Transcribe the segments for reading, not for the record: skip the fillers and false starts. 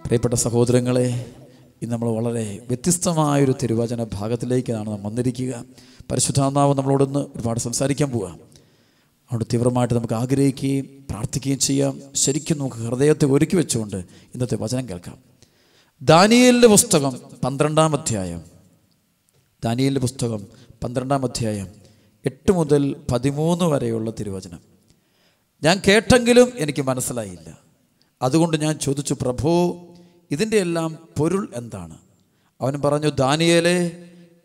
പ്രിയപ്പെട്ട സഹോദരങ്ങളെ, ഇന്ന് നമ്മൾ വളരെ വ്യത്യസ്തമായൊരു തിരുവചന ഭാഗത്തിലേക്കാണ് നാം വന്നിരിക്കുക. പരിശുദ്ധാത്മാവ് നമ്മളോടൊന്ന് ഒരുപാട് സംസാരിക്കാൻ പോവുക. അവിടെ തീവ്രമായിട്ട് നമുക്ക് ആഗ്രഹിക്കുകയും പ്രാർത്ഥിക്കുകയും ചെയ്യാം. ശരിക്കും നമുക്ക് ഹൃദയത്തെ ഒരുക്കി വെച്ചുകൊണ്ട് ഇന്നത്തെ വചനം കേൾക്കാം. ദാനിയേലിൻ്റെ പുസ്തകം 12-ാം അധ്യായം. ദാനിയേലിൻ്റെ പുസ്തകം 12-ാം അധ്യായം 8 മുതൽ 13 വരെയുള്ള തിരുവചനം. ഞാൻ കേട്ടെങ്കിലും എനിക്ക് മനസ്സിലായില്ല. അതുകൊണ്ട് ഞാൻ ചോദിച്ചു, പ്രഭു, ഇതിൻ്റെ എല്ലാം പൊരുൾ എന്താണ്? അവൻ പറഞ്ഞു, ദാനിയേലേ,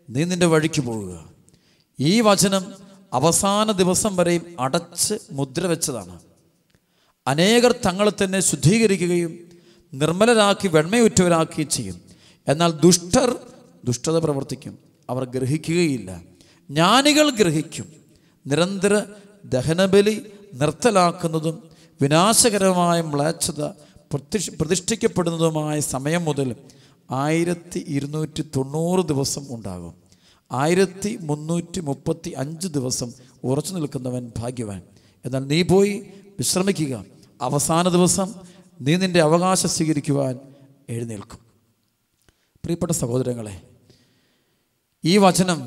നീ നിൻ്റെ വഴിക്ക് പോവുക. ഈ വചനം അവസാന ദിവസം വരെയും അടച്ച് മുദ്ര വെച്ചതാണ്. അനേകർ തങ്ങളെ തന്നെ ശുദ്ധീകരിക്കുകയും നിർമ്മലരാക്കി വെണ്മയുറ്റവരാക്കുകയും ചെയ്യും. എന്നാൽ ദുഷ്ടർ ദുഷ്ടത പ്രവർത്തിക്കും, അവർ ഗ്രഹിക്കുകയില്ല. ജ്ഞാനികൾ ഗ്രഹിക്കും. നിരന്തര ദഹനബലി നിർത്തലാക്കുന്നതും വിനാശകരമായ മ്ലേച്ഛത പ്രതിഷ്ഠിക്കപ്പെടുന്നതുമായ സമയം മുതൽ 1290 ദിവസം ഉണ്ടാകും. 1335 ദിവസം ഉറച്ചു നിൽക്കുന്നവൻ ഭാഗ്യവാൻ. എന്നാൽ നീ പോയി വിശ്രമിക്കുക. അവസാന ദിവസം നീ നിൻ്റെ അവകാശം സ്വീകരിക്കുവാൻ എഴുന്നേൽക്കും. പ്രിയപ്പെട്ട സഹോദരങ്ങളെ, ഈ വചനം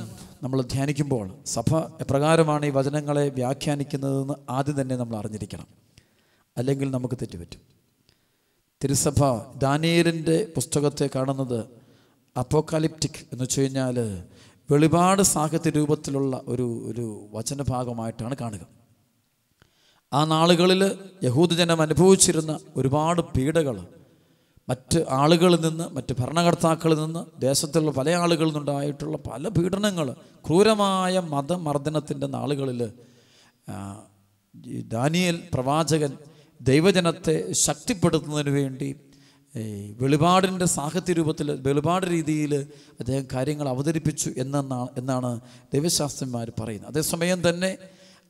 നമ്മൾ ധ്യാനിക്കുമ്പോൾ സഭ എപ്രകാരമാണ് ഈ വചനങ്ങളെ വ്യാഖ്യാനിക്കുന്നതെന്ന് ആദ്യം തന്നെ നമ്മൾ അറിഞ്ഞിരിക്കണം. അല്ലെങ്കിൽ നമുക്ക് തെറ്റുപറ്റും. തിരുസഭ ദാനിയേലിൻ്റെ പുസ്തകത്തെ കാണുന്നത് അപ്പോക്കാലിപ്റ്റിക് എന്ന് വെച്ച് കഴിഞ്ഞാൽ വെളിപാട് സാഹിത്യ രൂപത്തിലുള്ള ഒരു വചനഭാഗമായിട്ടാണ് കാണുക. ആ നാളുകളിൽ യഹൂദജനം അനുഭവിച്ചിരുന്ന ഒരുപാട് പീഡകൾ, മറ്റ് ആളുകളിൽ നിന്ന്, മറ്റ് ഭരണകർത്താക്കളിൽ നിന്ന്, ദേശത്തുള്ള പല ആളുകളിൽ നിന്നുണ്ടായിട്ടുള്ള പല പീഡനങ്ങൾ, ക്രൂരമായ മതമർദ്ദനത്തിൻ്റെ നാളുകളിൽ ദാനിയേൽ പ്രവാചകൻ ദൈവജനത്തെ ശക്തിപ്പെടുത്തുന്നതിന് വേണ്ടി വെളിപാടിൻ്റെ സാഹിത്യ രൂപത്തിൽ, വെളിപാട് രീതിയിൽ അദ്ദേഹം കാര്യങ്ങൾ അവതരിപ്പിച്ചു എന്നാണ് ദൈവശാസ്ത്രന്മാർ പറയുന്നത്. അതേസമയം തന്നെ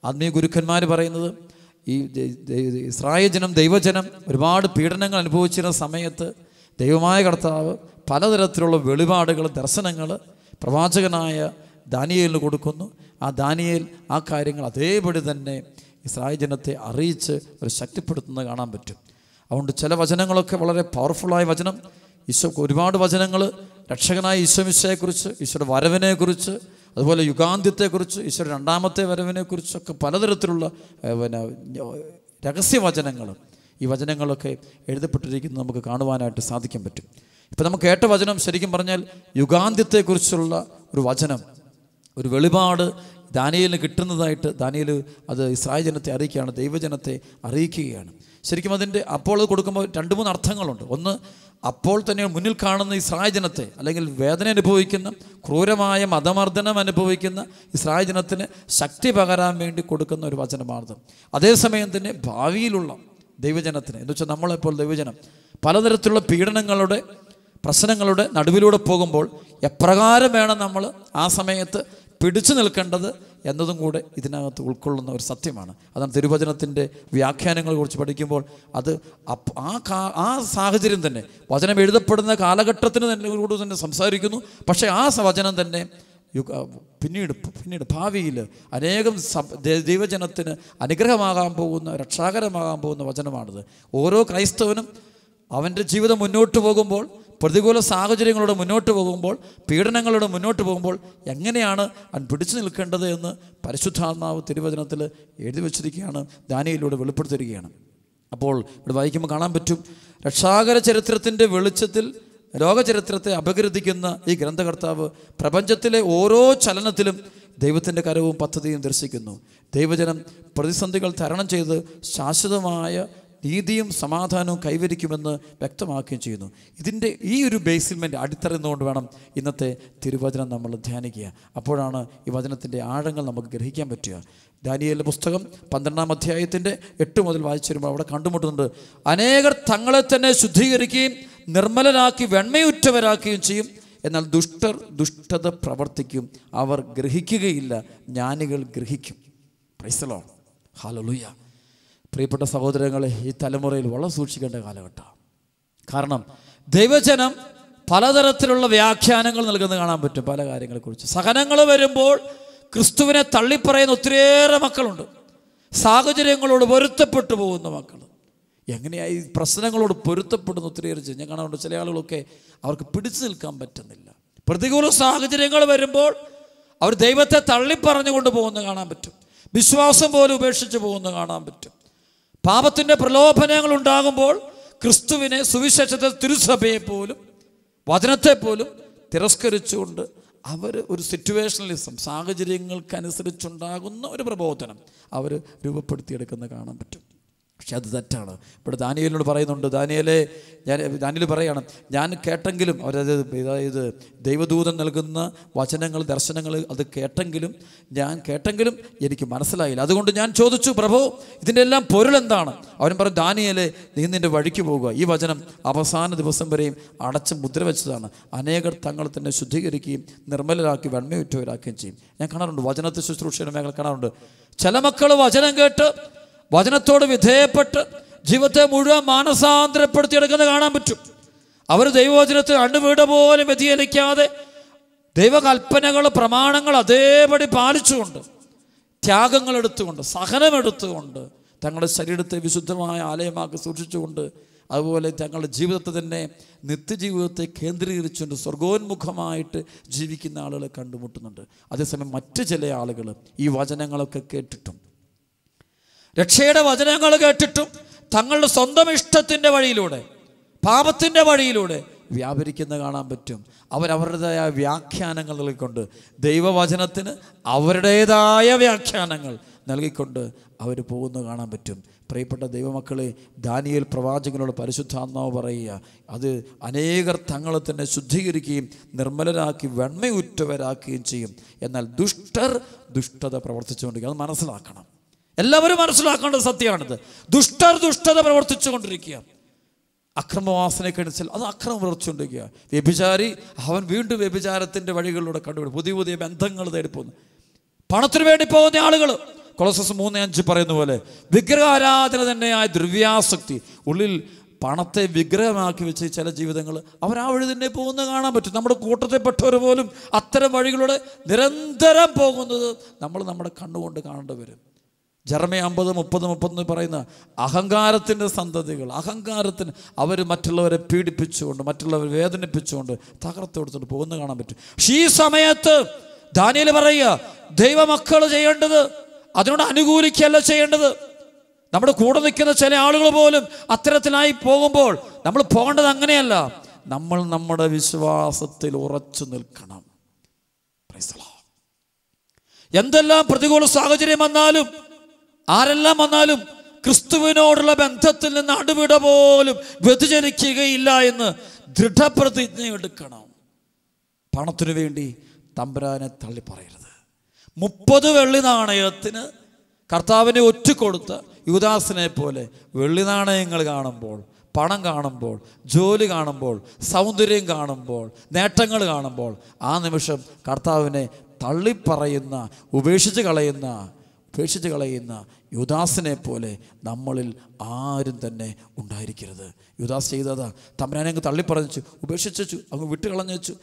ആത്മീയ ഗുരുക്കന്മാർ പറയുന്നത് ഈ ഇസ്രായേൽ ജനം, ദൈവജനം ഒരുപാട് പീഡനങ്ങൾ അനുഭവിച്ചിരുന്ന സമയത്ത് ദൈവമായ കർത്താവ് പലതരത്തിലുള്ള വെളിപാടുകൾ, ദർശനങ്ങൾ പ്രവാചകനായ ദാനിയേലിന് കൊടുക്കുന്നു. ആ ദാനിയേൽ ആ കാര്യങ്ങൾ അതേപടി തന്നെ ഇസ്രായേൽ ജനത്തെ അറിയിച്ച് ഒരു ശക്തിപ്പെടുത്തുന്നത് കാണാൻ പറ്റും. അതുകൊണ്ട് ചില വചനങ്ങളൊക്കെ വളരെ പവർഫുള്ളായ വചനം, ഒരുപാട് വചനങ്ങൾ രക്ഷകനായ ഈശോമിശിഹായെക്കുറിച്ച്, ഈശോയുടെ വരവിനെക്കുറിച്ച്, അതുപോലെ യുഗാന്ത്യത്തെക്കുറിച്ച്, ഈശോയുടെ രണ്ടാമത്തെ വരവിനെക്കുറിച്ചൊക്കെ പലതരത്തിലുള്ള രഹസ്യവചനങ്ങൾ, ഈ വചനങ്ങളൊക്കെ എഴുതപ്പെട്ടിരിക്കുന്നത് നമുക്ക് കാണുവാനായിട്ട് സാധിക്കാൻ പറ്റും. ഇപ്പം നമുക്ക് കേട്ട വചനം ശരിക്കും പറഞ്ഞാൽ യുഗാന്ത്യത്തെക്കുറിച്ചുള്ള ഒരു വചനം, ഒരു വെളിപാട് ദാനിയേലിന് കിട്ടുന്നതായിട്ട് ദാനിയേൽ അത് ഇസ്രായേൽ ജനത്തെ അറിയിക്കുകയാണ്, ദൈവജനത്തെ അറിയിക്കുകയാണ്. ശരിക്കും അതിൻ്റെ അപ്പോൾ അത് കൊടുക്കുമ്പോൾ 2-3 അർത്ഥങ്ങളുണ്ട്. ഒന്ന്, അപ്പോൾ തന്നെ മുന്നിൽ കാണുന്ന ഇസ്രായേൽ ജനത്തെ, അല്ലെങ്കിൽ വേദന അനുഭവിക്കുന്ന, ക്രൂരമായ മതമർദ്ദനം അനുഭവിക്കുന്ന ഇസ്രായേൽ ജനത്തിന് ശക്തി പകരാൻ വേണ്ടി കൊടുക്കുന്ന ഒരു വചനമാണത്. അതേസമയം തന്നെ ഭാവിയിലുള്ള ദൈവജനത്തിന്, എന്ന് വെച്ചാൽ നമ്മളെപ്പോൾ ദൈവജനം പലതരത്തിലുള്ള പീഡനങ്ങളുടെ, പ്രശ്നങ്ങളുടെ നടുവിലൂടെ പോകുമ്പോൾ എപ്രകാരം വേണം നമ്മൾ ആ സമയത്ത് പിടിച്ചു നിൽക്കേണ്ടത് എന്നതും കൂടെ ഇതിനകത്ത് ഉൾക്കൊള്ളുന്ന ഒരു സത്യമാണ്. അതാണ് തിരുവചനത്തിൻ്റെ വ്യാഖ്യാനങ്ങളെ കുറിച്ച് പഠിക്കുമ്പോൾ അത് ആ സാഹചര്യം തന്നെ, വചനം എഴുതപ്പെടുന്ന കാലഘട്ടത്തിന് തന്നെ സംസാരിക്കുന്നു. പക്ഷേ ആ വചനം തന്നെ പിന്നീട് ഭാവിയിൽ അനേകം ദൈവജനത്തിന് അനുഗ്രഹമാകാൻ പോകുന്ന, രക്ഷാകരമാകാൻ പോകുന്ന വചനമാണിത്. ഓരോ ക്രൈസ്തവനും അവൻ്റെ ജീവിതം മുന്നോട്ട് പോകുമ്പോൾ, പ്രതികൂല സാഹചര്യങ്ങളോട് മുന്നോട്ട് പോകുമ്പോൾ, പീഡനങ്ങളോട് മുന്നോട്ട് പോകുമ്പോൾ എങ്ങനെയാണ് അവൻ പിടിച്ചു നിൽക്കേണ്ടത് എന്ന് പരിശുദ്ധാത്മാവ് തിരുവചനത്തിൽ എഴുതി വച്ചിരിക്കുകയാണ്, ദാനിയേലിലൂടെ വെളിപ്പെടുത്തിയിരിക്കുകയാണ്. അപ്പോൾ ഇവിടെ വായിക്കുമ്പോൾ കാണാൻ പറ്റും, രക്ഷാകര ചരിത്രത്തിൻ്റെ വെളിച്ചത്തിൽ ലോകചരിത്രത്തെ അപഗ്രഥിക്കുന്ന ഈ ഗ്രന്ഥകർത്താവ് പ്രപഞ്ചത്തിലെ ഓരോ ചലനത്തിലും ദൈവത്തിൻ്റെ കരവും പദ്ധതിയും ദർശിക്കുന്നു. ദൈവജനം പ്രതിസന്ധികൾ തരണം ചെയ്ത് ശാശ്വതമായ നീതിയും സമാധാനവും കൈവരിക്കുമെന്ന് വ്യക്തമാക്കുകയും ചെയ്യുന്നു. ഇതിൻ്റെ ഈ ഒരു ബേസിൽമെൻറ്റ് അടിത്തറന്നുകൊണ്ട് വേണം ഇന്നത്തെ തിരുവചനം നമ്മൾ ധ്യാനിക്കുക. അപ്പോഴാണ് ഈ വചനത്തിൻ്റെ ആഴങ്ങൾ നമുക്ക് ഗ്രഹിക്കാൻ പറ്റുക. ദാനിയേലിൻ്റെ പുസ്തകം 12-ാം അധ്യായത്തിൻ്റെ 8 മുതൽ വായിച്ചു വരുമ്പോൾ അവിടെ കണ്ടുമുട്ടുന്നുണ്ട്, അനേകർ തങ്ങളെ തന്നെ ശുദ്ധീകരിക്കുകയും നിർമ്മലരാക്കി വെണ്മയുറ്റവരാക്കുകയും ചെയ്യും. എന്നാൽ ദുഷ്ടർ ദുഷ്ടത പ്രവർത്തിക്കും, അവർ ഗ്രഹിക്കുകയില്ല. ജ്ഞാനികൾ ഗ്രഹിക്കും. Praise the Lord. ഹല്ലേലൂയ. പ്രിയപ്പെട്ട സഹോദരങ്ങളെ, ഈ തലമുറയിൽ വളരെ സൂക്ഷിക്കേണ്ട കാലഘട്ടമാണ്. കാരണം ദൈവജനം പലതരത്തിലുള്ള വ്യാഖ്യാനങ്ങൾ നൽകുന്നത് കാണാൻ പറ്റും. പല കാര്യങ്ങളെക്കുറിച്ച് സഹനങ്ങൾ വരുമ്പോൾ ക്രിസ്തുവിനെ തള്ളിപ്പറയുന്ന ഒത്തിരിയേറെ മക്കളുണ്ട്. സാഹചര്യങ്ങളോട് പൊരുത്തപ്പെട്ടു പോകുന്ന മക്കൾ. എങ്ങനെയായി പ്രശ്നങ്ങളോട് പൊരുത്തപ്പെടുന്ന ഒത്തിരിയേറെ ഞാൻ കാണാറുണ്ട്. ചില ആളുകളൊക്കെ അവർക്ക് പിടിച്ചു നിൽക്കാൻ പറ്റുന്നില്ല. പ്രതികൂല സാഹചര്യങ്ങൾ വരുമ്പോൾ അവർ ദൈവത്തെ തള്ളിപ്പറഞ്ഞുകൊണ്ട് പോകുന്നത് കാണാൻ പറ്റും. വിശ്വാസം പോലും ഉപേക്ഷിച്ച് പോകുന്നത് കാണാൻ പറ്റും. പാപത്തിൻ്റെ പ്രലോഭനങ്ങൾ ഉണ്ടാകുമ്പോൾ ക്രിസ്തുവിനെ, സുവിശേഷത്തെ, തിരുസഭയെ പോലും, വചനത്തെ പോലും തിരസ്കരിച്ചുകൊണ്ട് അവർ ഒരു സിറ്റുവേഷണലിസം, സാഹചര്യങ്ങൾക്കനുസരിച്ചുണ്ടാകുന്ന ഒരു പ്രബോധനം അവർ രൂപപ്പെടുത്തിയെടുക്കുന്നത് കാണാൻ പറ്റും. പക്ഷെ അത് തെറ്റാണ്. ഇവിടെ ദാനിയേലിനോട് പറയുന്നുണ്ട്, ദാനിയേൽ പറയാണ്, ഞാൻ കേട്ടെങ്കിലും, അതായത് ദൈവദൂതൻ നൽകുന്ന വചനങ്ങൾ, ദർശനങ്ങൾ അത് കേട്ടെങ്കിലും എനിക്ക് മനസ്സിലായില്ല. അതുകൊണ്ട് ഞാൻ ചോദിച്ചു, പ്രഭു ഇതിൻ്റെ എല്ലാം പൊരുളെന്താണ്? അവൻ പറഞ്ഞു, ദാനിയേലേ, നീ നിൻ്റെ വഴിക്ക് പോകുക. ഈ വചനം അവസാന ദിവസം വരെയും അടച്ച് മുദ്ര വെച്ചതാണ്. അനേകർ തങ്ങൾ തന്നെ ശുദ്ധീകരിക്കുകയും നിർമ്മലരാക്കി വെണ്മയുറ്റവരാക്കുകയും ചെയ്യും. ഞാൻ കാണാറുണ്ട്, വചനത്തെ ശുശ്രൂഷയുടെ മേഖല കാണാറുണ്ട്. ചില മക്കൾ വചനം കേട്ട് വചനത്തോട് വിധേയപ്പെട്ട് ജീവിതത്തെ മുഴുവൻ മാനസാന്തരപ്പെടുത്തിയെടുക്കുന്നത് കാണാൻ പറ്റും. അവർ ദൈവവചനത്തിൽ അണുവീട പോലും വ്യതിചലിക്കാതെ ദൈവകൽപ്പനകൾ, പ്രമാണങ്ങൾ അതേപടി പാലിച്ചുകൊണ്ട്, ത്യാഗങ്ങൾ എടുത്തുകൊണ്ട്, സഹനമെടുത്തുകൊണ്ട്, തങ്ങളുടെ ശരീരത്തെ വിശുദ്ധമായ ആലയമാക്കി സൂക്ഷിച്ചുകൊണ്ട്, അതുപോലെ തങ്ങളുടെ ജീവിതത്തെ തന്നെ നിത്യജീവിതത്തെ കേന്ദ്രീകരിച്ചുകൊണ്ട് സ്വർഗോന്മുഖമായിട്ട് ജീവിക്കുന്ന ആളുകളെ കണ്ടുമുട്ടുന്നുണ്ട്. അതേസമയം മറ്റ് ചില ആളുകൾ ഈ വചനങ്ങളൊക്കെ കേട്ടിട്ടും, രക്ഷയുടെ വചനങ്ങൾ കേട്ടിട്ടും, തങ്ങളുടെ സ്വന്തം ഇഷ്ടത്തിൻ്റെ വഴിയിലൂടെ, പാപത്തിൻ്റെ വഴിയിലൂടെ വ്യാപരിക്കുന്ന കാണാൻ പറ്റും. അവരവരുടേതായ വ്യാഖ്യാനങ്ങൾ നൽകിക്കൊണ്ട്, ദൈവവചനത്തിന് അവരുടേതായ വ്യാഖ്യാനങ്ങൾ നൽകിക്കൊണ്ട് അവർ പോകുന്നത് കാണാൻ പറ്റും. പ്രിയപ്പെട്ട ദൈവമക്കളെ, ദാനിയേൽ പ്രവാചകനോട് പരിശുദ്ധാത്മാവ് പറയുക, അത് അനേകർ തങ്ങളെ തന്നെ ശുദ്ധീകരിക്കുകയും നിർമ്മലരാക്കി വെണ്മയുറ്റവരാക്കുകയും ചെയ്യും. എന്നാൽ ദുഷ്ടർ ദുഷ്ടത പ്രവർത്തിച്ചുകൊണ്ടിരിക്കുക. അത് മനസ്സിലാക്കണം. എല്ലാവരും മനസ്സിലാക്കേണ്ട സത്യമാണിത്. ദുഷ്ടർ ദുഷ്ടത പ്രവർത്തിച്ചു കൊണ്ടിരിക്കുക. അക്രമവാസനയ്ക്കനുസരിച്ച് അത് അക്രമം പ്രവർത്തിച്ചുകൊണ്ടിരിക്കുക. വ്യഭിചാരി അവൻ വീണ്ടും വ്യഭിചാരത്തിൻ്റെ വഴികളിലൂടെ കണ്ടുപിടിക്കും. പുതിയ പുതിയ ബന്ധങ്ങൾ തേടിപ്പോകുന്നു. പണത്തിന് വേണ്ടി പോകുന്ന ആളുകൾ, കൊളോസസ് 3:5 പറയുന്ന പോലെ, വിഗ്രഹാരാധന തന്നെയായ ദ്രവ്യാസക്തി, ഉള്ളിൽ പണത്തെ വിഗ്രഹമാക്കി വെച്ച് ചില ജീവിതങ്ങൾ അവർ ആ വഴി തന്നെ പോകുന്നത് കാണാൻ പറ്റും. നമ്മുടെ കൂട്ടത്തിൽപ്പെട്ടവർ പോലും അത്തരം വഴികളിലൂടെ നിരന്തരം പോകുന്നത് നമ്മൾ നമ്മുടെ കണ്ണുകൊണ്ട് കാണേണ്ടി വരും. ജെറമ്യ 50:30-31 പറയുന്ന അഹങ്കാരത്തിൻ്റെ സന്തതികൾ, അഹങ്കാരത്തിന് അവർ മറ്റുള്ളവരെ പീഡിപ്പിച്ചുകൊണ്ട്, മറ്റുള്ളവരെ വേദനിപ്പിച്ചുകൊണ്ട് തകർത്ത് കൊടുത്തിട്ട് പോകുന്നത് കാണാൻ പറ്റും. പക്ഷേ ഈ സമയത്ത് ദാനിയേൽ പറയുക, ദൈവമക്കൾ ചെയ്യേണ്ടത് അതിനോട് അനുകൂലിക്കുകയല്ല ചെയ്യേണ്ടത്. നമ്മുടെ കൂടെ നിൽക്കുന്ന ചില ആളുകൾ പോലും അത്തരത്തിലായി പോകുമ്പോൾ നമ്മൾ പോകേണ്ടത് അങ്ങനെയല്ല. നമ്മൾ നമ്മുടെ വിശ്വാസത്തിൽ ഉറച്ചു നിൽക്കണം. എന്തെല്ലാം പ്രതികൂല സാഹചര്യം വന്നാലും, ആരെല്ലാം വന്നാലും, ക്രിസ്തുവിനോടുള്ള ബന്ധത്തിൽ നിന്ന് അണുവിട പോലും വ്യതിചലിക്കുകയില്ല എന്ന് ദൃഢപ്രതിജ്ഞ എടുക്കണം. പണത്തിനു വേണ്ടി തമ്പുരാനെ തള്ളി പറയരുത്. 30 വെള്ളി നാണയത്തിന് കർത്താവിനെ ഒറ്റുകൊടുത്ത യൂദാസിനെ പോലെ വെള്ളി നാണയങ്ങൾ കാണുമ്പോൾ, പണം കാണുമ്പോൾ, ജോലി കാണുമ്പോൾ, സൗന്ദര്യം കാണുമ്പോൾ, നേട്ടങ്ങൾ കാണുമ്പോൾ ആ നിമിഷം കർത്താവിനെ തള്ളിപ്പറയുന്ന, ഉപേക്ഷിച്ച് കളയുന്ന യൂദാസിനെ പോലെ നമ്മളിൽ ആരും തന്നെ ഉണ്ടായിരിക്കരുത്. യൂദാസ് ചെയ്തതാ, തമ്പുരാനെ അങ്ങ് തള്ളിപ്പറഞ്ഞു, ഉപേക്ഷിച്ചു, അങ്ങ് വിട്ട് കളഞ്ഞു.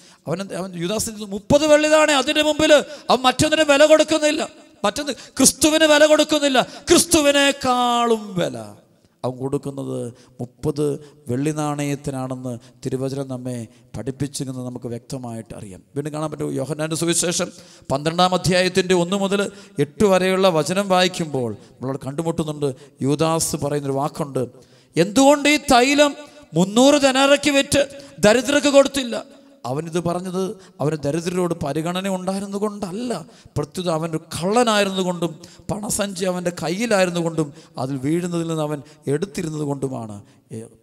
അവൻ യൂദാസ് 30 വെള്ളിതാണ്. അതിൻ്റെ മുമ്പിൽ അവൻ മറ്റൊന്നിനും വില കൊടുക്കുന്നില്ല. ക്രിസ്തുവിന് വില കൊടുക്കുന്നില്ല. ക്രിസ്തുവിനേക്കാളും വില അവൻ കൊടുക്കുന്നത് 30 വെള്ളി നാണയത്തിനാണെന്ന് തിരുവചനം നമ്മെ പഠിപ്പിച്ചെന്ന് നമുക്ക് വ്യക്തമായിട്ട് അറിയാം. വീണ്ടും കാണാൻ പറ്റും, യോഹന്നാന്റെ സുവിശേഷം 12-ാം അധ്യായത്തിൻ്റെ 1 മുതൽ 8 വരെയുള്ള വചനം വായിക്കുമ്പോൾ നമ്മളോട് കണ്ടുമുട്ടുന്നുണ്ട്. യൂദാസ് പറയുന്നൊരു വാക്കുണ്ട്, എന്തുകൊണ്ട് ഈ തൈലം 300 ദനാറയ്ക്ക് വിറ്റ് ദരിദ്രർക്ക് കൊടുത്തില്ല? അവനിത് പറഞ്ഞത് അവന് ദരിദ്രരോട് പരിഗണന ഉണ്ടായിരുന്നു കൊണ്ടല്ല, പ്രത്യുത അവനൊരു കള്ളനായിരുന്നു കൊണ്ടും പണസഞ്ചി അവൻ്റെ കയ്യിലായിരുന്നു അതിൽ വീഴുന്നതിൽ നിന്ന് അവൻ എടുത്തിരുന്നത് കൊണ്ടുമാണ്.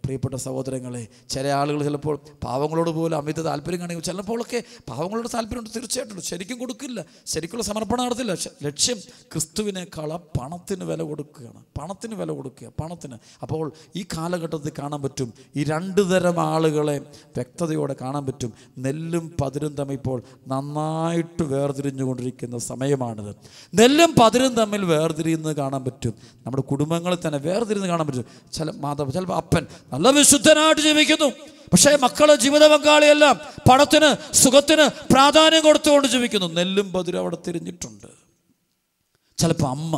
പ്രിയപ്പെട്ട സഹോദരങ്ങളെ, ചില ആളുകൾ ചിലപ്പോൾ പാവങ്ങളോട് പോലും അമിത താല്പര്യം കാണിക്കും. ചിലപ്പോഴൊക്കെ പാവങ്ങളോട് താല്പര്യമുണ്ട്, തീർച്ചയായിട്ടും ശരിക്കും കൊടുക്കില്ല, ശരിക്കുള്ള സമർപ്പണം നടത്തില്ല. ലക്ഷ്യം ക്രിസ്തുവിനേക്കാൾ പണത്തിന് വില കൊടുക്കുകയാണ്. പണത്തിന്. അപ്പോൾ ഈ കാലഘട്ടത്തിൽ കാണാൻ പറ്റും, ഈ 2 തരം ആളുകളെ വ്യക്തതയോടെ കാണാൻ പറ്റും. നെല്ലും പതിരും തമ്മിൽ ഇപ്പോൾ നന്നായിട്ട് വേർതിരിഞ്ഞുകൊണ്ടിരിക്കുന്ന സമയമാണിത്. നെല്ലും പതിരും തമ്മിൽ വേർതിരിയുന്നത് കാണാൻ പറ്റും. നമ്മുടെ കുടുംബങ്ങളിൽ തന്നെ വേർതിരിഞ്ഞ് കാണാൻ പറ്റും. ചിലപ്പോൾ അപ്പൻ നല്ല വിശുദ്ധനായിട്ട് ജീവിക്കുന്നു, പക്ഷേ മക്കള് ജീവിത പങ്കാളിയെല്ലാം പണത്തിന്, സുഖത്തിന് പ്രാധാന്യം കൊടുത്തുകൊണ്ട് ജീവിക്കുന്നു. നെല്ലും പതിരും അവിടെ തിരിഞ്ഞിട്ടുണ്ട്. ചിലപ്പോൾ അമ്മ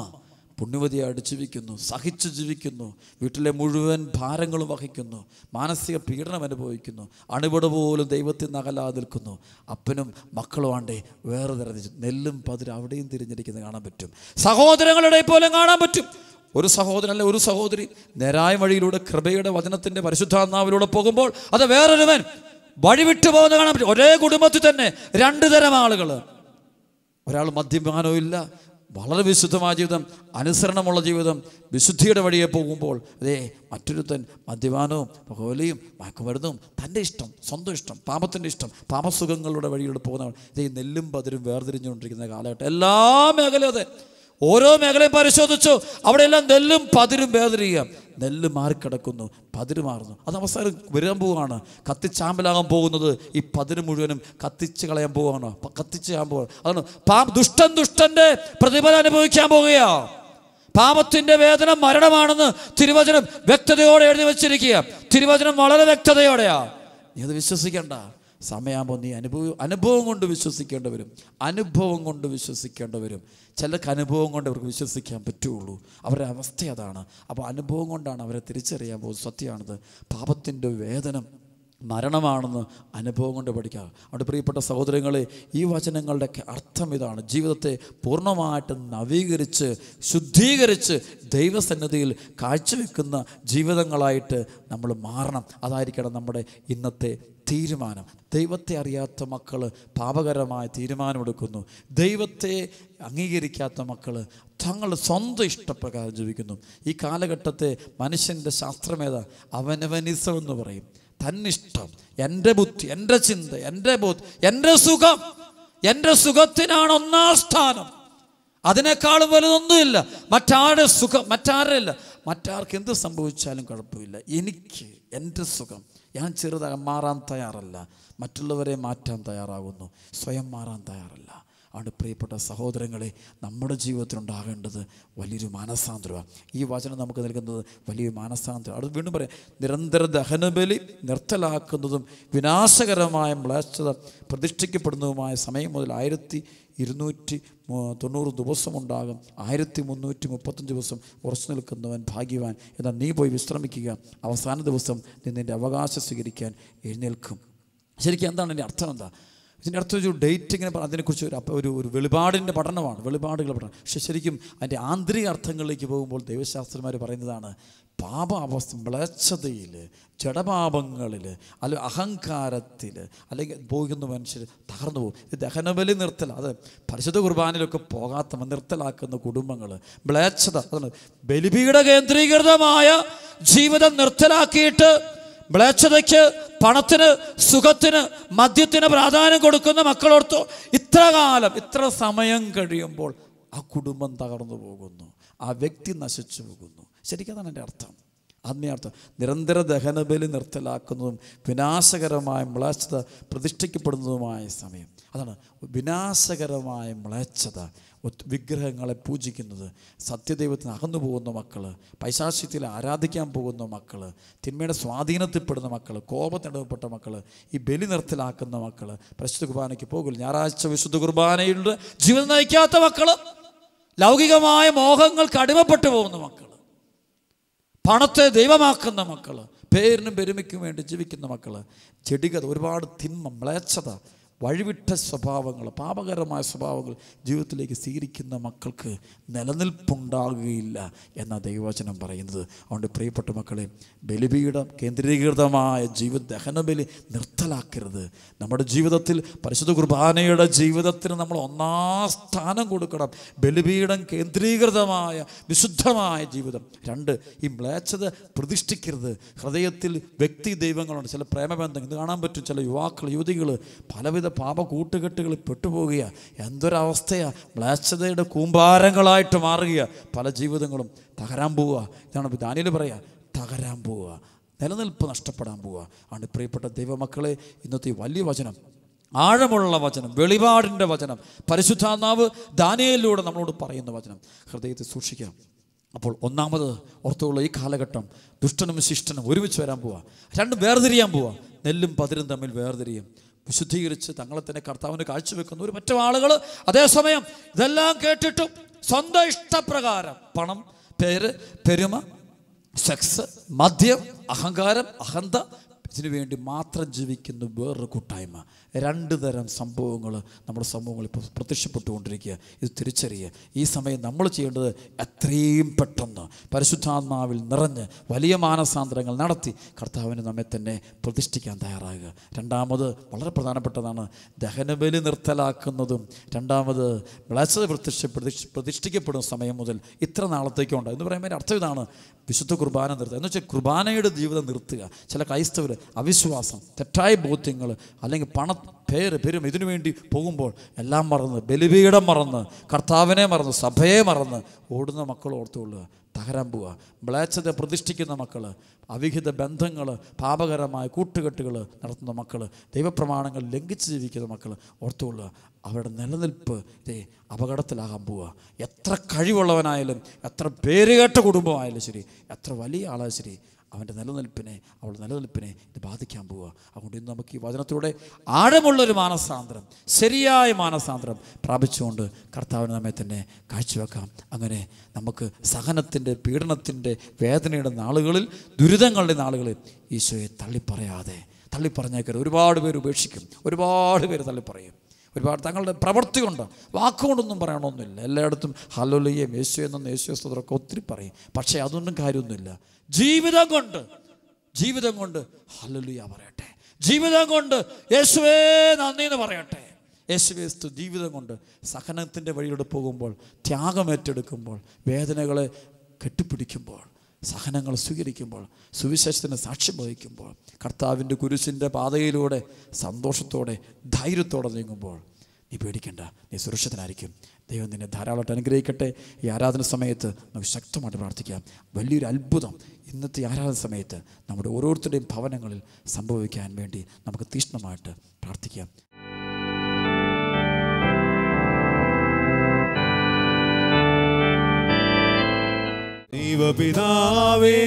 പുണ്യവതിയായിട്ട് ജീവിക്കുന്നു, സഹിച്ച് ജീവിക്കുന്നു, വീട്ടിലെ മുഴുവൻ ഭാരങ്ങളും വഹിക്കുന്നു, മാനസിക പീഡനം അനുഭവിക്കുന്നു, അണുവിട പോലും ദൈവത്തിൽ നിന്ന് അകലാതെ നിൽക്കുന്നു. അപ്പനും മക്കളും ആണ്ടേ വേറെ തരത്തിച്ച് നെല്ലും പതിരും അവിടെയും തിരിഞ്ഞിരിക്കുന്നത് കാണാൻ പറ്റും. സഹോദരങ്ങളുടെ പോലും കാണാൻ പറ്റും. ഒരു സഹോദരൻ അല്ലെ ഒരു സഹോദരി നേരായ വഴിയിലൂടെ കൃപയുടെ വചനത്തിൻ്റെ പരിശുദ്ധാത്മാവിലൂടെ പോകുമ്പോൾ അത് വേറൊരുവൻ വഴിവിട്ടു പോകുന്നത് കാണാൻ പറ്റും. ഒരേ കുടുംബത്തിൽ തന്നെ രണ്ട് തരം ആളുകൾ. ഒരാൾ മദ്യപാനവും ഇല്ല, വളരെ വിശുദ്ധമായ ജീവിതം, അനുസരണമുള്ള ജീവിതം, വിശുദ്ധിയുടെ വഴിയെ പോകുമ്പോൾ അതേ മറ്റൊരുത്തൻ മദ്യപാനവും പുകവലിയും മയക്കുമരുന്നും തൻ്റെ ഇഷ്ടം, സ്വന്തം ഇഷ്ടം, പാപത്തിൻ്റെ ഇഷ്ടം, പാപസുഖങ്ങളുടെ വഴിയിലൂടെ പോകുന്നവൻ ഇതേ നെല്ലും പതിരും വേർതിരിഞ്ഞുകൊണ്ടിരിക്കുന്ന കാലഘട്ടം. എല്ലാ മേഖലയും അതെ. ഓരോ മേഖലയും പരിശോധിച്ചു, അവിടെയെല്ലാം നെല്ലും പതിരും വേർതിരിയുക. നെല്ല് മാറിക്കിടക്കുന്നു, പതിര് മാറുന്നു. അത് അവസാനം വരാൻ പോവുകയാണ്. കത്തിച്ചാമ്പലാകാൻ പോകുന്നത് ഈ പതിര് മുഴുവനും കത്തിച്ച് കളയാൻ പോവുകയാണ്, കത്തിച്ച് ചെയ്യാൻ പോവുക. അതാണ് ദുഷ്ടൻ്റെ പ്രതിഫലം അനുഭവിക്കാൻ പോവുകയാ. പാപത്തിൻ്റെ വേദന മരണമാണെന്ന് തിരുവചനം വ്യക്തതയോടെ എഴുതി വെച്ചിരിക്കുക. തിരുവചനം വളരെ വ്യക്തതയോടെയാ. നീ അത് വിശ്വസിക്കേണ്ട. സമയമാകുമ്പോൾ നീ അനുഭവം കൊണ്ട് വിശ്വസിക്കേണ്ടി വരും. അനുഭവം കൊണ്ട് വിശ്വസിക്കേണ്ടി വരും. ചിലർക്ക് അനുഭവം കൊണ്ട് അവർക്ക് വിശ്വസിക്കാൻ പറ്റുള്ളൂ. അവരുടെ അവസ്ഥ അതാണ്. അപ്പോൾ അനുഭവം കൊണ്ടാണ് അവരെ തിരിച്ചറിയാൻ പോകുന്നത്. സത്യമാണിത്. പാപത്തിൻ്റെ വേദന മരണമാണെന്ന് അനുഭവം കൊണ്ട് പഠിക്കുക. അവിടെ പ്രിയപ്പെട്ട സഹോദരങ്ങളെ, ഈ വചനങ്ങളുടെയൊക്കെ അർത്ഥം ഇതാണ്. ജീവിതത്തെ പൂർണ്ണമായിട്ട് നവീകരിച്ച് ശുദ്ധീകരിച്ച് ദൈവസന്നിധിയിൽ കാഴ്ചവെക്കുന്ന ജീവിതങ്ങളായിട്ട് നമ്മൾ മാറണം. അതായിരിക്കണം നമ്മുടെ ഇന്നത്തെ തീരുമാനം. ദൈവത്തെ അറിയാത്ത മക്കൾ പാപകരമായ തീരുമാനമെടുക്കുന്നു. ദൈവത്തെ അംഗീകരിക്കാത്ത മക്കൾ തങ്ങളുടെ സ്വന്തം ഇഷ്ടപ്രകാരം ജീവിക്കുന്നു. ഈ കാലഘട്ടത്തെ മനുഷ്യൻ്റെ ശാസ്ത്രമേതാ അവനവനിസം എന്ന് പറയും. തന്നിഷ്ടം, എൻ്റെ ബുദ്ധി, എൻ്റെ ചിന്ത, എൻ്റെ ബോധം, എൻ്റെ സുഖം, എൻ്റെ സുഖത്തിനാണ് ഒന്നാം സ്ഥാനം. അതിനേക്കാളും വലുതൊന്നുമില്ല. മറ്റാരുടെ സുഖം മറ്റാരല്ല. മറ്റാർക്ക് എന്ത് സംഭവിച്ചാലും കുഴപ്പമില്ല. എനിക്ക് എൻ്റെ സുഖം. ഞാൻ ചെറുതാകാൻ മാറാൻ തയ്യാറല്ല. മറ്റുള്ളവരെ മാറ്റാൻ തയ്യാറാകുന്നു, സ്വയം മാറാൻ തയ്യാറല്ല. അതുകൊണ്ട് പ്രിയപ്പെട്ട സഹോദരങ്ങളെ, നമ്മുടെ ജീവിതത്തിലുണ്ടാകേണ്ടത് വലിയൊരു മാനസാന്തരമാണ്. ഈ വചനം നമുക്ക് നൽകുന്നത് വലിയൊരു മാനസാന്തരം. അത് വീണ്ടും പറയാം, നിരന്തര ദഹനബലി നിർത്തലാക്കുന്നതും വിനാശകരമായ മ്ലേച്ഛത പ്രതിഷ്ഠിക്കപ്പെടുന്നതുമായ സമയം മുതൽ 1290 ദിവസമുണ്ടാകും. 1335 ദിവസം ഉറച്ചു നിൽക്കുന്നവൻ ഭാഗ്യവാൻ. എന്നാൽ നീ പോയി വിശ്രമിക്കുക, അവസാന ദിവസം നീ നിൻ്റെ അവകാശം സ്വീകരിക്കാൻ എഴുന്നേൽക്കും. ശരിക്കും എന്താണ് ഇതിൻ്റെ അർത്ഥം? എന്താ ഇതിൻ്റെ അർത്ഥം? ഒരു ഡേറ്റ് ഇങ്ങനെ അതിനെക്കുറിച്ച് ഒരു വെളിപാടിൻ്റെ പഠനമാണ്, വെളിപാടുകളുടെ പഠനം. പക്ഷെ ശരിക്കും അതിൻ്റെ ആന്തരിക അർത്ഥങ്ങളിലേക്ക് പോകുമ്പോൾ ദൈവശാസ്ത്രന്മാർ പറയുന്നതാണ്, പാപ അവസ്ഥ മ്ലേച്ഛതയിൽ, ജഡപാപങ്ങളിൽ, അല്ലെങ്കിൽ അഹങ്കാരത്തിൽ അല്ലെങ്കിൽ പോകുന്ന മനുഷ്യർ തകർന്നു പോകും. ഇത് ദഹനബലി നിർത്തൽ, അത് പരിശുദ്ധ കുർബാനയിലൊക്കെ പോകാത്ത നിർത്തലാക്കുന്ന കുടുംബങ്ങൾ, മ്ലേച്ഛത, അതാണ് ബലിപീഠ കേന്ദ്രീകൃതമായ ജീവിതം നിർത്തലാക്കിയിട്ട് മ്ലേച്ഛതയ്ക്ക്, പണത്തിന്, സുഖത്തിന്, മദ്യത്തിന് പ്രാധാന്യം കൊടുക്കുന്ന മക്കളോർത്തോ ഇത്ര കാലം, ഇത്ര സമയം കഴിയുമ്പോൾ ആ കുടുംബം തകർന്നു പോകുന്നു, ആ വ്യക്തി നശിച്ചു പോകുന്നു. ശരിക്കും അതാണ് എൻ്റെ അർത്ഥം, ആത്മീയാർത്ഥം. നിരന്തര ദഹനബലി നിർത്തലാക്കുന്നതും വിനാശകരമായ മ്ലേച്ഛത പ്രതിഷ്ഠിക്കപ്പെടുന്നതുമായ സമയം. അതാണ് വിനാശകരമായ മ്ലേച്ഛത. വിഗ്രഹങ്ങളെ പൂജിക്കുന്നത്, സത്യദൈവത്തിന് അകന്നു പോകുന്ന മക്കൾ, പൈശാചിത്യത്തിൽ ആരാധിക്കാൻ പോകുന്ന മക്കൾ, തിന്മയുടെ സ്വാധീനത്തിൽപ്പെടുന്ന മക്കൾ, കോപത്തിനിടപ്പെട്ട മക്കൾ, ഈ ബലി നിർത്തലാക്കുന്ന മക്കൾ, പരിശുദ്ധ കുർബാനയ്ക്ക് പോകില്ല, ഞായറാഴ്ച വിശുദ്ധ കുർബാനയുടെ ജീവിതം നയിക്കാത്ത മക്കൾ, ലൗകികമായ മോഹങ്ങൾക്ക് അടിമപ്പെട്ടു പോകുന്ന മക്കൾ, പണത്തെ ദൈവമാക്കുന്ന മക്കൾ, പേരിനും പെരുമയ്ക്കും വേണ്ടി ജീവിക്കുന്ന മക്കൾ, ചെടികത, ഒരുപാട് തിന്മ, മ്ലേച്ഛത, വഴിവിട്ട സ്വഭാവങ്ങൾ, പാപകരമായ സ്വഭാവങ്ങൾ ജീവിതത്തിലേക്ക് സ്വീകരിക്കുന്ന മക്കൾക്ക് നിലനിൽപ്പുണ്ടാകുകയില്ല എന്ന ദൈവവചനം പറയുന്നത്. അതുകൊണ്ട് പ്രിയപ്പെട്ട മക്കളെ, ബലിപീഠം കേന്ദ്രീകൃതമായ ദഹനബലി നിർത്തലാക്കരുത്. നമ്മുടെ ജീവിതത്തിൽ പരിശുദ്ധ കുർബാനയുടെ ജീവിതത്തിന് നമ്മൾ ഒന്നാം സ്ഥാനം കൊടുക്കണം. ബലിപീഠം കേന്ദ്രീകൃതമായ വിശുദ്ധമായ ജീവിതം. 2, ഈ മ്ലേച്ഛത പ്രതിഷ്ഠിക്കരുത്. ഹൃദയത്തിൽ വ്യക്തി ദൈവങ്ങളുണ്ട്, ചില പ്രേമബന്ധങ്ങൾ ഇത് കാണാൻ പറ്റും. ചില യുവാക്കൾ, യുവതികൾ പലവിധ പാപ കൂട്ടുകെട്ടുകളിൽ പെട്ടുപോകുക. എന്തൊരവസ്ഥയാണ്! മ്ലേച്ഛതയുടെ കൂമ്പാരങ്ങളായിട്ട് മാറുക. പല ജീവിതങ്ങളും തകരാൻ പോവുക. ഇതാണ് ദാനിയേൽ പറയുക, തകരാൻ പോവുക, നിലനിൽപ്പ് നഷ്ടപ്പെടാൻ പോവുക. ആണ് പ്രിയപ്പെട്ട ദൈവമക്കളെ, ഇന്നത്തെ വലിയ വചനം, ആഴമുള്ള വചനം, വെളിപാടിൻ്റെ വചനം, പരിശുദ്ധാത്മാവ് ദാനിയേലിലൂടെ നമ്മളോട് പറയുന്ന വചനം ഹൃദയത്തിൽ സൂക്ഷിക്കാം. അപ്പോൾ ഒന്നാമത് ഓർത്തുള്ള ഈ കാലഘട്ടം ദുഷ്ടനും ശിഷ്ടനും ഒരുമിച്ച് വരാൻ പോവുക. 2 വേർതിരിയാൻ പോവുക. നെല്ലും പതിരും തമ്മിൽ വേർതിരിയും. വിശുദ്ധീകരിച്ച് തങ്ങളെ തന്നെ കർത്താവിന് കാഴ്ചവെക്കുന്ന ഒരു മറ്റു ആളുകൾ അതേസമയം ഇതെല്ലാം കേട്ടിട്ടും സ്വന്തം ഇഷ്ടപ്രകാരം പണം, പേര്, പെരുമ, സെക്സ്, മദ്യം, അഹങ്കാരം, അഹന്ത, ഇതിനു വേണ്ടി മാത്രം ജീവിക്കുന്ന വേറൊരു കൂട്ടായ്മ. 2 തരം സംഭവങ്ങൾ നമ്മുടെ സമൂഹങ്ങളിൽ ഇപ്പോൾ പ്രത്യക്ഷപ്പെട്ടുകൊണ്ടിരിക്കുക. ഇത് തിരിച്ചറിയുക. ഈ സമയം നമ്മൾ ചെയ്യേണ്ടത് എത്രയും പെട്ടെന്ന് പരിശുദ്ധാത്മാവിൽ നിറഞ്ഞ് വലിയ മാനസാന്തരങ്ങൾ നടത്തി കർത്താവിന് നമ്മെ തന്നെ പ്രതിഷ്ഠിക്കാൻ തയ്യാറാകുക. രണ്ടാമത് വളരെ പ്രധാനപ്പെട്ടതാണ് ദഹനബലി നിർത്തലാക്കുന്നതും. രണ്ടാമത് മ്ലേച്ഛത പ്രതിഷ്ഠിക്കപ്പെടുന്ന സമയം മുതൽ ഇത്ര നാളത്തേക്കുണ്ട് എന്ന് പറയുമ്പോൾ അർത്ഥം ഇതാണ്: വിശുദ്ധ കുർബാന നിർത്തുക എന്ന് വെച്ചാൽ കുർബാനയുടെ ജീവിതം നിർത്തുക. ചില ക്രൈസ്തവർ അവിശ്വാസം, തെറ്റായ ബോധ്യങ്ങൾ, അല്ലെങ്കിൽ പേര്, പെരും, ഇതിനു വേണ്ടി പോകുമ്പോൾ എല്ലാം മറന്ന്, ബലിപീഠം മറന്ന്, കർത്താവിനെ മറന്ന്, സഭയെ മറന്ന് ഓടുന്ന മക്കൾ ഓർത്തുകൊള്ളുക. തകരാൻ പോവുക. മ്ലേച്ഛത പ്രതിഷ്ഠിക്കുന്ന മക്കൾ, അവിഹിത ബന്ധങ്ങൾ, പാപകരമായ കൂട്ടുകെട്ടുകൾ നടത്തുന്ന മക്കൾ, ദൈവപ്രമാണങ്ങൾ ലംഘിച്ച് ജീവിക്കുന്ന മക്കൾ ഓർത്തുകൊള്ളുക. അവരുടെ നിലനിൽപ്പ് അപകടത്തിലാകാൻ പോവുക. എത്ര കഴിവുള്ളവനായാലും, എത്ര പേരുകേട്ട കുടുംബമായാലും ശരി, എത്ര വലിയ ആളായാലും ശരി, അവൻ്റെ നിലനിൽപ്പിനെ, അവളുടെ നിലനിൽപ്പിനെ ഇത് ബാധിക്കാൻ പോവുക. അതുകൊണ്ട് ഇന്ന് നമുക്ക് ഈ വചനത്തിലൂടെ ആഴമുള്ളൊരു മാനസാന്തരം, ശരിയായ മാനസാന്തരം പ്രാപിച്ചുകൊണ്ട് കർത്താവിന് നമ്മെ തന്നെ കാഴ്ചവെക്കാം. അങ്ങനെ നമുക്ക് സഹനത്തിൻ്റെ, പീഡനത്തിൻ്റെ, വേദനയുടെ നാളുകളിൽ, ദുരിതങ്ങളുടെ നാളുകളിൽ ഈശോയെ തള്ളിപ്പറഞ്ഞേക്കരുത്. ഒരുപാട് പേര് ഉപേക്ഷിക്കും, ഒരുപാട് പേര് തള്ളിപ്പറയും, ഒരുപാട് തങ്ങളുടെ പ്രവൃത്തി കൊണ്ട്, വാക്കുകൊണ്ടൊന്നും പറയണമെന്നില്ല. എല്ലായിടത്തും ഹല്ലേലൂയ, യേശു എന്നും യേശു സ്തോത്രമൊക്കെ ഒത്തിരി പറയും. പക്ഷേ അതൊന്നും കാര്യമൊന്നുമില്ല. ജീവിതം കൊണ്ട് ഹല്ലേലൂയ പറയട്ടെ. ജീവിതം കൊണ്ട് യേശുവേ നന്ദി എന്ന് പറയട്ടെ. യേശുവേ സ്തുതി. ജീവിതം കൊണ്ട് സഹനത്തിൻ്റെ വഴിയിലൂടെ പോകുമ്പോൾ, ത്യാഗമേറ്റെടുക്കുമ്പോൾ, വേദനകളെ കെട്ടിപ്പിടിക്കുമ്പോൾ, സഹനങ്ങൾ സ്വീകരിക്കുമ്പോൾ, സുവിശേഷത്തിന് സാക്ഷ്യം വഹിക്കുമ്പോൾ, കർത്താവിൻ്റെ കുരിശിൻ്റെ പാതയിലൂടെ സന്തോഷത്തോടെ, ധൈര്യത്തോടെ നീങ്ങുമ്പോൾ നീ പേടിക്കണ്ട, നീ സുരക്ഷിതനായിരിക്കും. ദൈവം നിന്നെ ധാരാളമായിട്ട് അനുഗ്രഹിക്കട്ടെ. ഈ ആരാധന സമയത്ത് നമുക്ക് ശക്തമായിട്ട് പ്രാർത്ഥിക്കാം. വലിയൊരു അത്ഭുതം ഇന്നത്തെ ആരാധന സമയത്ത് നമ്മുടെ ഓരോരുത്തരുടെയും ഭവനങ്ങളിൽ സംഭവിക്കാൻ വേണ്ടി നമുക്ക് തീക്ഷ്ണമായിട്ട് പ്രാർത്ഥിക്കാം. ദൈവപിതാവേ,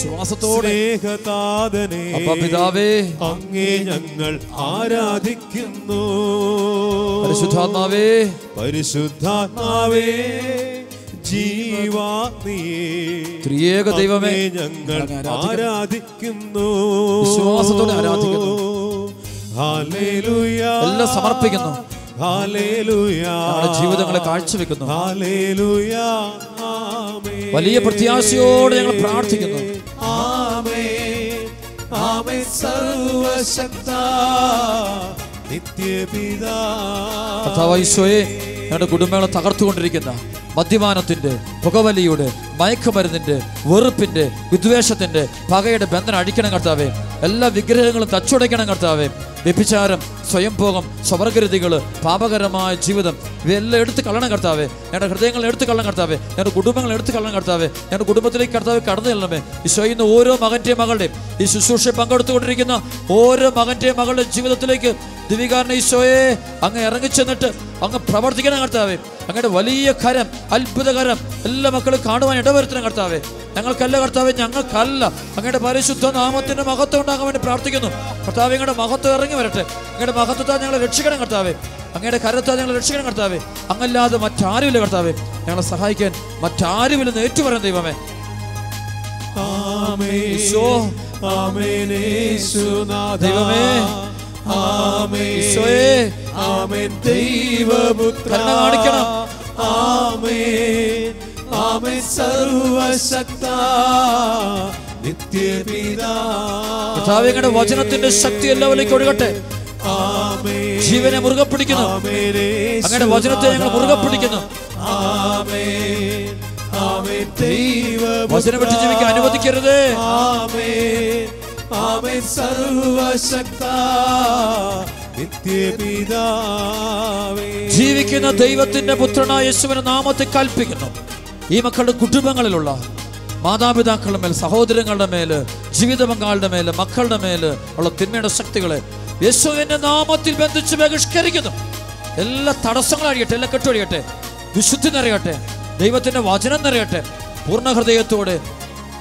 സ്നേഹതാതനേ, പിതാവേ, അങ്ങേ ഞങ്ങൾ ആരാധിക്കുന്നു. പരിശുദ്ധാത്മാവേ, ജീവാത്മീയേ, ത്രിയേക ദൈവമേ, ഞങ്ങൾ ആരാധിക്കുന്നു. വിശ്വാസത്തോടെ ആരാധിക്കുന്നു. ഹല്ലേലൂയ, എല്ലാം സമർപ്പിക്കുന്നു. ഹല്ലേലൂയ, നമ്മുടെ ജീവിതങ്ങളെ കാഴ്ചവെക്കുന്നു. ഹല്ലേലൂയ, വലിയ പ്രത്യാശയോടെ ഞങ്ങൾ പ്രാർത്ഥിക്കുന്നു. സർവശക്ത നിത്യപിതാ, കർത്താവായ ഈശോയെ, ഞങ്ങളുടെ കുടുംബങ്ങളെ തകർത്തുകൊണ്ടിരിക്കുന്ന മദ്യപാനത്തിൻ്റെ, പുകവലിയുടെ, മയക്കുമരുന്നിൻ്റെ, വെറുപ്പിൻ്റെ, വിദ്വേഷത്തിൻ്റെ, പകയുടെ ബന്ധനം അഴിക്കണം കർത്താവേ. എല്ലാ വിഗ്രഹങ്ങളും തച്ചുടയ്ക്കണം കർത്താവേ. വ്യഭിചാരം, സ്വയംഭോഗം, സ്വവർഗരതികൾ, പാപകരമായ ജീവിതം, ഇവയെല്ലാം എടുത്ത് കളയണം കർത്താവേ. ഞങ്ങളുടെ ഹൃദയങ്ങൾ എടുത്ത് കളയണം കർത്താവേ. ഞങ്ങളുടെ കുടുംബങ്ങൾ എടുത്ത് കളയണം കർത്താവേ. ഞങ്ങളുടെ കുടുംബത്തിലേക്ക് കർത്താവ് കടന്നു ചെല്ലണമേ. ഈശോയിൽ നിന്ന് ഓരോ മകൻ്റെയും മകളുടെയും, ഈ ശുശ്രൂഷയെ പങ്കെടുത്തുകൊണ്ടിരിക്കുന്ന ഓരോ മകൻ്റെയും മകളുടെ ജീവിതത്തിലേക്ക് ദിവികാരൻ ഈശോയെ അങ്ങ് ഇറങ്ങിച്ചെന്നിട്ട് അങ്ങ് പ്രവർത്തിക്കണം കർത്താവേ. അങ്ങയുടെ വലിയ കരം, അത്ഭുതകരം എല്ലാ മക്കളും കാണുവാൻ ഇടവരുത്തണം കർത്താവേ. ഞങ്ങൾക്കല്ല കർത്താവേ, ഞങ്ങൾക്കല്ല, അങ്ങയുടെ പരിശുദ്ധ നാമത്തിൻ്റെ മഹത്വം ഉണ്ടാകാൻ വേണ്ടി പ്രാർത്ഥിക്കുന്നു കർത്താവേ. ഞങ്ങളുടെ മഹത്വം ഇറങ്ങി വരട്ടെ. അങ്ങയുടെ മഹത്വത്താൽ ഞങ്ങളെ രക്ഷിക്കണം കർത്താവേ. അങ്ങയുടെ കരത്താൽ ഞങ്ങളെ രക്ഷിക്കണം കർത്താവേ. അങ്ങല്ലാതെ മറ്റാരുമില്ല കർത്താവേ. ഞങ്ങളെ സഹായിക്കാൻ മറ്റാരുമില്ലെന്ന് ഏറ്റുപറയാൻ ദൈവമേ. ദൈവമേ, കരുണ കാണിക്കണം. സർവശക്ത നിത്യപിതാ, കർത്താവേ, വചനത്തിന്റെ ശക്തി എല്ലാവരിലേക്ക് ഒഴുകട്ടെ. ജീവനെ മുറുകെ പിടിക്കുന്നു. അങ്ങയുടെ വചനത്തെ ഞങ്ങൾ മുറുകെ പിടിക്കുന്നു. വചനം വിട്ട് ജീവിക്കാൻ അനുവദിക്കരുത്. സർവശക്ത നിത്യപിതാവേ, ജീവിക്കുന്ന ദൈവത്തിന്റെ പുത്രനായ യേശുവിന്റെ നാമത്തിൽ കൽപ്പിക്കുന്നു. ഈ മക്കളുടെ കുടുംബങ്ങളിലുള്ള മാതാപിതാക്കളുടെ മേൽ, സഹോദരങ്ങളുടെ മേല്, ജീവിത പങ്കാളിയുടെ മേല്, മക്കളുടെ മേല് ഉള്ള തിന്മയുടെ ശക്തികളെ യേശുവിന്റെ നാമത്തിൽ ബന്ധിച്ച് ബഹിഷ്കരിക്കുന്നു. എല്ലാ തടസ്സങ്ങളും അഴിയട്ടെ, എല്ലാം കെട്ടൊഴിയട്ടെ. വിശുദ്ധി നിറയട്ടെ, ദൈവത്തിന്റെ വചനം നിറയട്ടെ. പൂർണ്ണ ഹൃദയത്തോടെ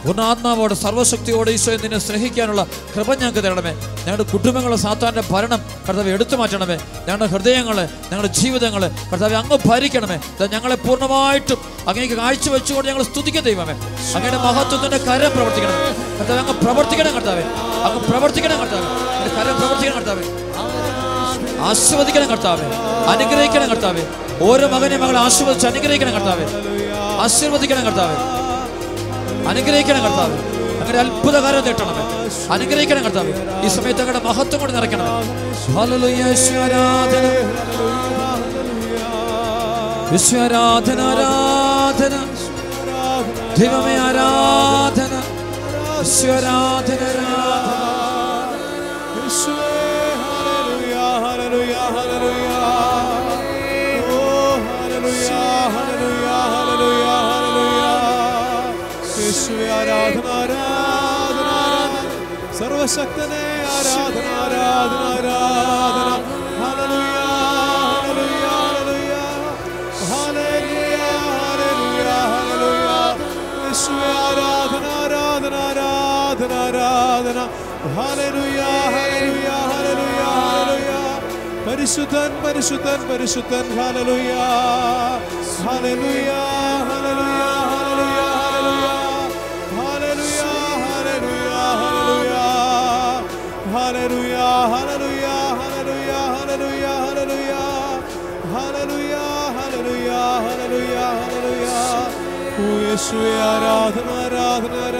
പൂർണ്ണാത്മാവോടെ സർവ്വശക്തിയോടെ ഈശോയെ നിന്നെ സ്നേഹിക്കാനുള്ള കൃപ ഞങ്ങൾക്ക് തരണമേ. ഞങ്ങളുടെ കുടുംബങ്ങളെ സാത്താൻ്റെ ഭരണം കർത്താവെ എടുത്തു മാറ്റണമേ. ഞങ്ങളുടെ ഹൃദയങ്ങളെ, ഞങ്ങളുടെ ജീവിതങ്ങളെ കർത്താവെ അങ്ങ് ഭരിക്കണമേ. ഞങ്ങളെ പൂർണ്ണമായിട്ടും അങ്ങേക്ക് കാഴ്ചവെച്ചുകൊണ്ട് ഞങ്ങൾ സ്തുതിക്കുക ദൈവമേ. അങ്ങയുടെ മഹത്വത്തിൻ്റെ കരം പ്രവർത്തിക്കണം കർത്താവെ. അങ്ങ് പ്രവർത്തിക്കണം കർത്താവെ. അങ്ങ് പ്രവർത്തിക്കണം കർത്താവെ. അങ്ങയുടെ കരം പ്രവർത്തിക്കണം കർത്താവെ. ആശീർവദിക്കണം കർത്താവെ. അനുഗ്രഹിക്കണം കർത്താവെ. ഓരോ മകനെ മകളെ ആശീർവദിച്ച് അനുഗ്രഹിക്കണം കർത്താവെ. ആശീർവദിക്കണം കർത്താവെ. അനുഗ്രഹിക്കണം കർത്താവെ. അങ്ങനെ അത്ഭുതകാരം നേട്ടണമേ. അനുഗ്രഹിക്കണം കർത്താവെ. ഈ സമയത്ത് അങ്ങയുടെ മഹത്വം കൊണ്ട് നിറയ്ക്കണമേ. ഹല്ലേലൂയ. ഈശ്വരാധന, ഈശ്വരാധന, ആരാധന ദൈവമേ, ആരാധന, ഈശ്വരാധന, സർവശക്തനെ ആരാധന, ആരാധന, ആരാധന. Hallelujah, hallelujah, hallelujah, hallelujah, hallelujah. യേശുവേ ആരാധന, ആരാധന, ആരാധന, ആരാധന. Hallelujah, hallelujah, hallelujah, hallelujah. പരിശുദ്ധൻ, പരിശുദ്ധൻ, പരിശുദ്ധൻ. Hallelujah, hallelujah, hallelujah, hallelujah, hallelujah. Hallelujah, hallelujah, hallelujah. Hallelujah, hallelujah, hallelujah, hallelujah, hallelujah. Hallelujah, hallelujah, hallelujah, hallelujah. Oh, Yeshua, ആരാധന, ആരാധന.